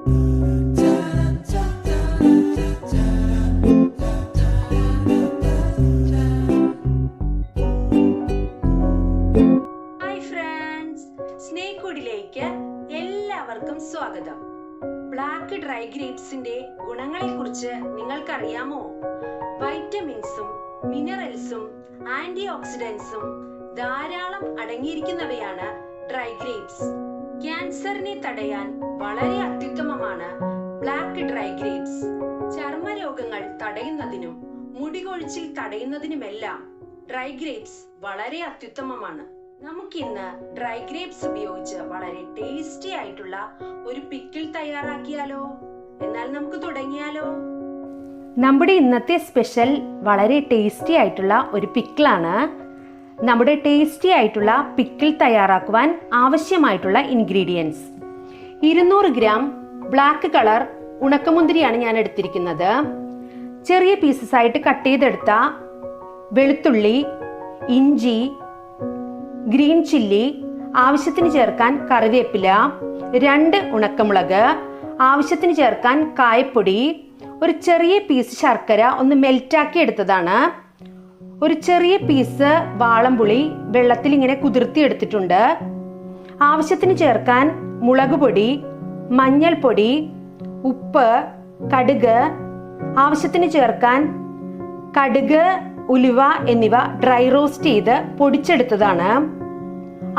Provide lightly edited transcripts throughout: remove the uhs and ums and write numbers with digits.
എല്ലാവർക്കും സ്വാഗതം. Black dry ഗ്രേപ്സിന്റെ ഗുണങ്ങളെ കുറിച്ച് നിങ്ങൾക്കറിയാമോ? വൈറ്റമിൻസും മിനറൽസും ആന്റി ഓക്സിഡന്റ്സും ധാരാളം അടങ്ങിയിരിക്കുന്നവയാണ് ഡ്രൈ ഗ്രേപ്സ്. ക്യാൻസറിനെ തടയാൻ വളരെ അത്യുത്തമമാണ് ബ്ലാക്ക് ഡ്രൈ ഗ്രേപ്സ്. ചർമ്മരോഗങ്ങൾ തടയുന്നതിനും മുടികൊഴിച്ചിൽ തടയുന്നതിനുമെല്ലാം ഡ്രൈ ഗ്രേപ്സ് വളരെ അത്യുത്തമമാണ്. നമുക്കിന്ന് ഡ്രൈ ഗ്രേപ്സ് ഉപയോഗിച്ച് വളരെ ടേസ്റ്റി ആയിട്ടുള്ള ഒരു പിക്കിൾ തയ്യാറാക്കിയാലോ? എന്നാൽ നമുക്ക് തുടങ്ങിയാലോ? നമ്മുടെ ഇന്നത്തെ സ്പെഷ്യൽ വളരെ ടേസ്റ്റി ആയിട്ടുള്ള ഒരു പിക്കിളാണ്. നമ്മുടെ ടേസ്റ്റി ആയിട്ടുള്ള പിക്കിൾ തയ്യാറാക്കുവാൻ ആവശ്യമായിട്ടുള്ള ഇൻഗ്രീഡിയൻസ്: 200 ഗ്രാം ബ്ലാക്ക് കളർ ഉണക്കമുന്തിരിയാണ് ഞാൻ എടുത്തിരിക്കുന്നത്. ചെറിയ പീസസ് ആയിട്ട് കട്ട് ചെയ്തെടുത്ത വെളുത്തുള്ളി, ഇഞ്ചി, ഗ്രീൻ ചില്ലി, ആവശ്യത്തിന് ചേർക്കാൻ കറിവേപ്പില, 2 ഉണക്കമുളക്, ആവശ്യത്തിന് ചേർക്കാൻ കായപ്പൊടി, ഒരു ചെറിയ പീസ് ശർക്കര ഒന്ന് മെൽറ്റാക്കി എടുത്തതാണ്, ഒരു ചെറിയ പീസ് വാളംപുളി വെള്ളത്തിൽ ഇങ്ങനെ കുതിർത്തി എടുത്തിട്ടുണ്ട്, ആവശ്യത്തിന് ചേർക്കാൻ മുളക് പൊടി, മഞ്ഞൾപ്പൊടി, ഉപ്പ്, കടുക്, ആവശ്യത്തിന് ചേർക്കാൻ കടുക്, ഉലുവ എന്നിവ ഡ്രൈ റോസ്റ്റ് ചെയ്ത് പൊടിച്ചെടുത്തതാണ്,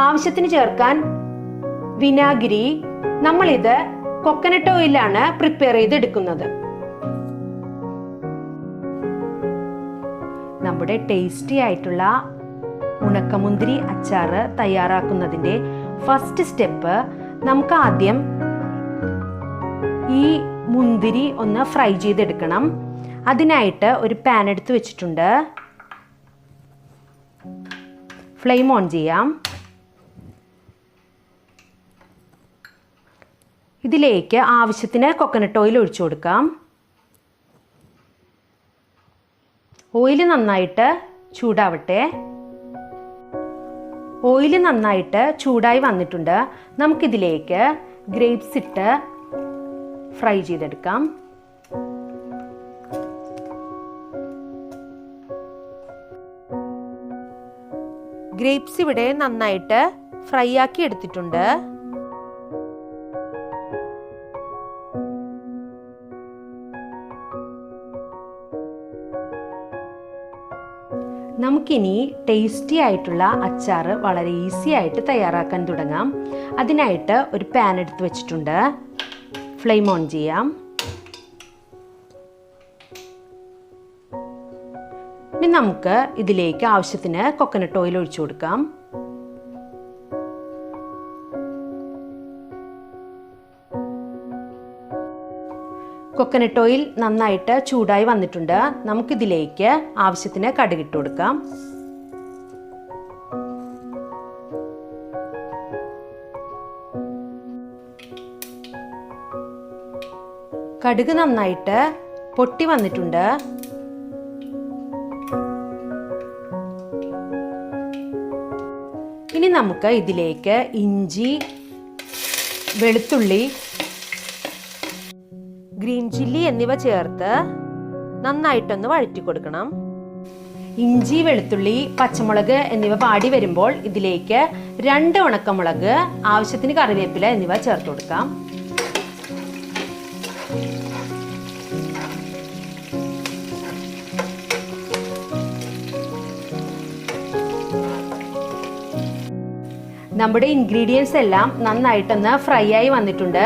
ആവശ്യത്തിന് ചേർക്കാൻ വിനാഗിരി. നമ്മളിത് കൊക്കനട്ട് ഓയിലാണ് പ്രിപ്പയർ ചെയ്തെടുക്കുന്നത്. നമ്മുടെ ടേസ്റ്റി ആയിട്ടുള്ള ഉണക്കമുന്തിരി അച്ചാറ് തയ്യാറാക്കുന്നതിൻ്റെ ഫസ്റ്റ് സ്റ്റെപ്പ്, നമുക്ക് ആദ്യം ഈ മുന്തിരി ഒന്ന് ഫ്രൈ ചെയ്തെടുക്കണം. അതിനായിട്ട് ഒരു പാൻ എടുത്ത് വെച്ചിട്ടുണ്ട്. ഫ്ലെയിം ഓൺ ചെയ്യാം. ഇതിലേക്ക് ആവശ്യത്തിന് കൊക്കനട്ട് ഓയിൽ ഒഴിച്ചു കൊടുക്കാം. ഓയിൽ നന്നായിട്ട് ചൂടാവട്ടെ. ഓയിൽ നന്നായിട്ട് ചൂടായി വന്നിട്ടുണ്ട്. നമുക്കിതിലേക്ക് ഗ്രേപ്സ് ഇട്ട് ഫ്രൈ ചെയ്തെടുക്കാം. ഗ്രേപ്സ് ഇവിടെ നന്നായിട്ട് ഫ്രൈ ആക്കി എടുത്തിട്ടുണ്ട്. നമുക്കിനി ടേസ്റ്റി ആയിട്ടുള്ള അച്ചാർ വളരെ ഈസി ആയിട്ട് തയ്യാറാക്കാൻ തുടങ്ങാം. അതിനായിട്ട് ഒരു പാൻ എടുത്ത് വെച്ചിട്ടുണ്ട്. ഫ്ലെയിം ഓൺ ചെയ്യാം. ഇനി നമുക്ക് ഇതിലേക്ക് ആവശ്യത്തിന് കൊക്കനട്ട് ഓയിൽ ഒഴിച്ചു കൊടുക്കാം. കൊക്കനട്ട് ഓയിൽ നന്നായിട്ട് ചൂടായി വന്നിട്ടുണ്ട്. നമുക്കിതിലേക്ക് ആവശ്യത്തിന് കടുകിട്ട് കൊടുക്കാം. കടുക് നന്നായിട്ട് പൊട്ടി വന്നിട്ടുണ്ട്. ഇനി നമുക്ക് ഇതിലേക്ക് ഇഞ്ചി, വെളുത്തുള്ളി, ഗ്രീൻ ചില്ലി എന്നിവ ചേർത്ത് നന്നായിട്ടൊന്ന് വഴറ്റി കൊടുക്കണം. ഇഞ്ചി, വെളുത്തുള്ളി, പച്ചമുളക് എന്നിവ വാടി വരുമ്പോൾ ഇതിലേക്ക് 2 ഉണക്കമുളക്, ആവശ്യത്തിന് കറിവേപ്പില എന്നിവ ചേർത്ത് കൊടുക്കാം. നമ്മുടെ ഇൻഗ്രീഡിയൻസ് എല്ലാം നന്നായിട്ടൊന്ന് ഫ്രൈ ആയി വന്നിട്ടുണ്ട്.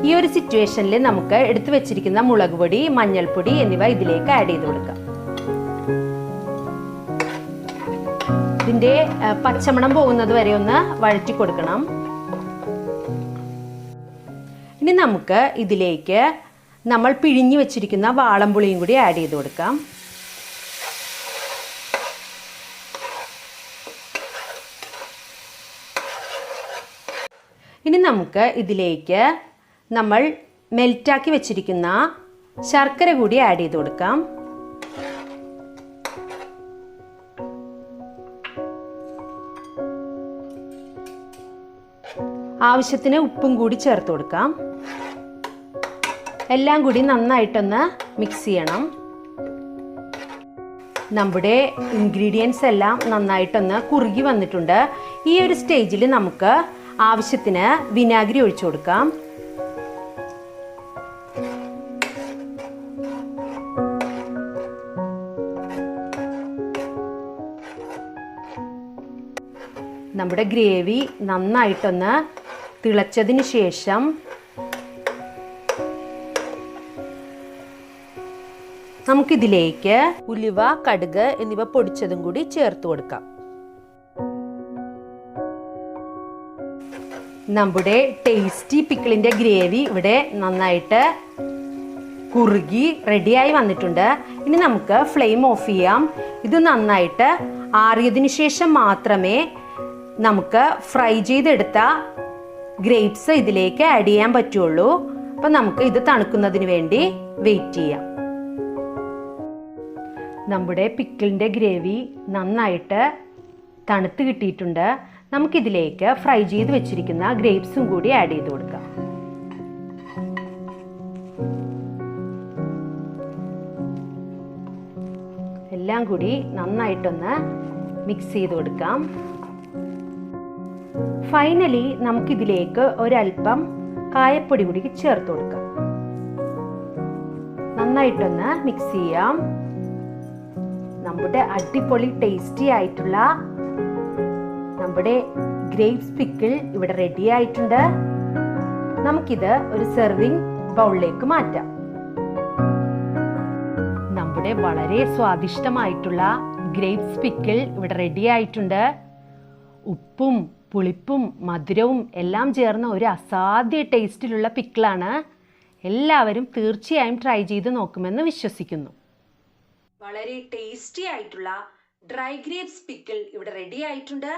ഈ ഒരു സിറ്റുവേഷനിൽ നമുക്ക് എടുത്തു വെച്ചിരിക്കുന്ന മുളക് പൊടി, മഞ്ഞൾപ്പൊടി എന്നിവ ഇതിലേക്ക് ആഡ് ചെയ്ത് കൊടുക്കാം. ഇതിൻ്റെ പച്ചമണം പോകുന്നത് വരെ ഒന്ന് വഴറ്റി കൊടുക്കണം. ഇനി നമുക്ക് ഇതിലേക്ക് നമ്മൾ പിഴിഞ്ഞു വെച്ചിരിക്കുന്ന വാളംപുളിയും കൂടി ആഡ് ചെയ്ത് കൊടുക്കാം. ഇനി നമുക്ക് ഇതിലേക്ക് നമ്മൾ മെൽറ്റാക്കി വെച്ചിരിക്കുന്ന ശർക്കര കൂടി ആഡ് ചെയ്ത് കൊടുക്കാം. ആവശ്യത്തിന് ഉപ്പും കൂടി ചേർത്ത് കൊടുക്കാം. എല്ലാം കൂടി നന്നായിട്ടൊന്ന് മിക്സ് ചെയ്യണം. നമ്മുടെ ഇൻഗ്രീഡിയൻസ് എല്ലാം നന്നായിട്ടൊന്ന് കുറുകി വന്നിട്ടുണ്ട്. ഈ ഒരു സ്റ്റേജിൽ നമുക്ക് ആവശ്യത്തിന് വിനാഗിരി ഒഴിച്ചു കൊടുക്കാം. നമ്മുടെ ഗ്രേവി നന്നായിട്ടൊന്ന് തിളച്ചതിന് ശേഷം നമുക്കിതിലേക്ക് ഉലുവ, കടുക് എന്നിവ പൊടിച്ചതും കൂടി ചേർത്ത് കൊടുക്കാം. നമ്മുടെ ടേസ്റ്റി പിക്കിളിൻ്റെ ഗ്രേവി ഇവിടെ നന്നായിട്ട് കുറുകി റെഡിയായി വന്നിട്ടുണ്ട്. ഇനി നമുക്ക് ഫ്ലെയിം ഓഫ് ചെയ്യാം. ഇത് നന്നായിട്ട് ആറിയതിനു ശേഷം മാത്രമേ നമുക്ക് ഫ്രൈ ചെയ്തെടുത്ത ഗ്രേപ്സ് ഇതിലേക്ക് ആഡ് ചെയ്യാൻ പറ്റുള്ളൂ. അപ്പം നമുക്ക് ഇത് തണുക്കുന്നതിന് വേണ്ടി വെയിറ്റ് ചെയ്യാം. നമ്മുടെ പിക്കിളിൻ്റെ ഗ്രേവി നന്നായിട്ട് തണുത്ത് കിട്ടിയിട്ടുണ്ട്. നമുക്കിതിലേക്ക് ഫ്രൈ ചെയ്ത് വെച്ചിരിക്കുന്ന ഗ്രേപ്സും കൂടി ആഡ് ചെയ്ത് കൊടുക്കാം. എല്ലാം കൂടി നന്നായിട്ടൊന്ന് മിക്സ് ചെയ്ത് കൊടുക്കാം. ഫൈനലി നമുക്കിതിലേക്ക് ഒരൽപ്പം കായപ്പൊടി കൂടി ചേർത്ത് കൊടുക്കാം. നന്നായിട്ടൊന്ന് മിക്സ് ചെയ്യാം. നമ്മുടെ അടിപൊളി ടേസ്റ്റി ആയിട്ടുള്ള നമ്മുടെ ഗ്രേപ്സ് പിക്കിൾ ഇവിടെ റെഡി ആയിട്ടുണ്ട്. നമുക്കിത് ഒരു സെർവിങ് ബൗളിലേക്ക് മാറ്റാം. നമ്മുടെ വളരെ സ്വാദിഷ്ടമായിട്ടുള്ള ഗ്രേപ്സ് പിക്കിൾ ഇവിടെ റെഡി ആയിട്ടുണ്ട്. ഉപ്പും പുളിപ്പും മധുരവും എല്ലാം ചേർന്ന ഒരു അസാധ്യ ടേസ്റ്റിലുള്ള പിക്കിളാണ്. എല്ലാവരും തീർച്ചയായും ട്രൈ ചെയ്ത് നോക്കുമെന്ന് വിശ്വസിക്കുന്നു. വളരെ ടേസ്റ്റി ആയിട്ടുള്ള ഡ്രൈ ഗ്രേപ്സ് പിക്കിൾ ഇവിടെ റെഡി ആയിട്ടുണ്ട്.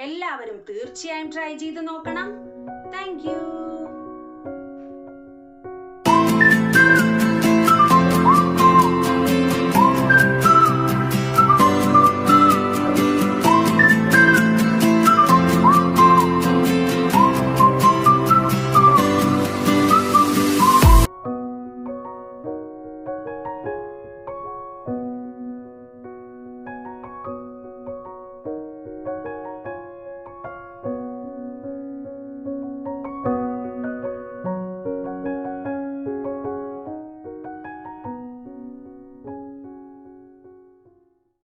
എല്ലാവരും തീർച്ചയായും ട്രൈ ചെയ്ത് നോക്കണം. Thank you.